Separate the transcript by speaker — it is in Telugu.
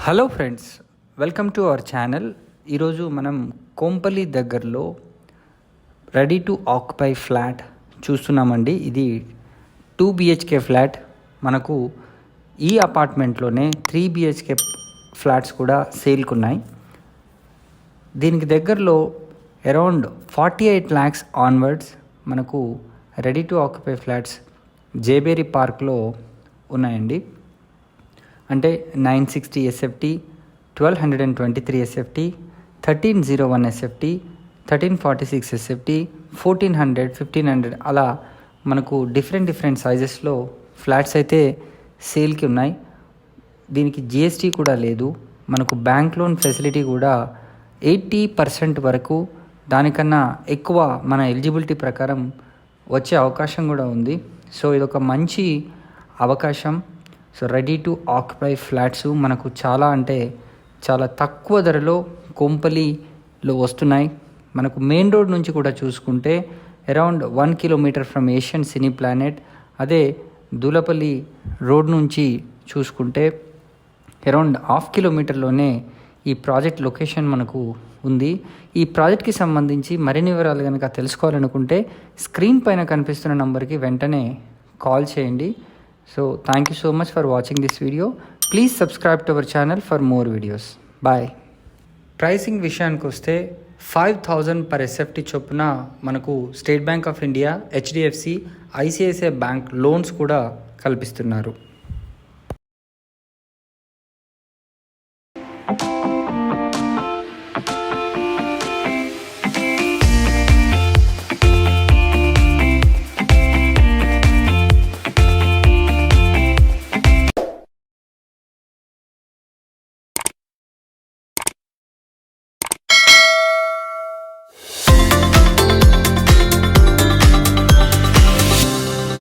Speaker 1: Hello friends, welcome to our channel. ఈరోజు మనం కోంపల్లి దగ్గరలో రెడీ టు ఆక్యుపై ఫ్లాట్ చూస్తున్నామండి. ఇది 2 BHK ఫ్లాట్. మనకు ఈ అపార్ట్మెంట్లోనే 3 BHK ఫ్లాట్స్ కూడా సేల్కి ఉన్నాయి. దీనికి దగ్గరలో అరౌండ్ 48 lakhs ఆన్వర్డ్స్ మనకు రెడీ టు ఆక్యుపై ఫ్లాట్స్ జేబేరి పార్క్లో ఉన్నాయండి. అంటే 960 SFT, 1223 SFT, 1301 SFT, 1346 SFT, 1400, 1500 అలా మనకు డిఫరెంట్ సైజెస్లో ఫ్లాట్స్ అయితే సేల్కి ఉన్నాయి. దీనికి GST కూడా లేదు. మనకు బ్యాంక్ లోన్ ఫెసిలిటీ కూడా 80% వరకు, దానికన్నా ఎక్కువ మన ఎలిజిబిలిటీ ప్రకారం వచ్చే అవకాశం కూడా ఉంది. సో ఇదొక మంచి అవకాశం. So ready to occupy flats మనకు చాలా తక్కువ ధరలో కోంపల్లిలో వస్తున్నాయి. మనకు మెయిన్ రోడ్ నుంచి కూడా చూసుకుంటే around 1 kilometer from Asian cine planet. అదే దూలపల్లి రోడ్ నుంచి చూసుకుంటే అరౌండ్ 1/2 kilometerలోనే ఈ ప్రాజెక్ట్ లొకేషన్ మనకు ఉంది. ఈ ప్రాజెక్ట్కి సంబంధించి మరిన్ని వివరాలు కనుక తెలుసుకోవాలనుకుంటే స్క్రీన్ పైన కనిపిస్తున్న నంబర్కి వెంటనే కాల్ చేయండి. So thank you so much for watching this video. Please subscribe to our channel for more videos. Bye. Pricing విషయానికి వస్తే 5,000 per SFT చొప్పున మనకు state bank of India, HDFC, ICICI bank loans కూడా కల్పిస్తున్నారు.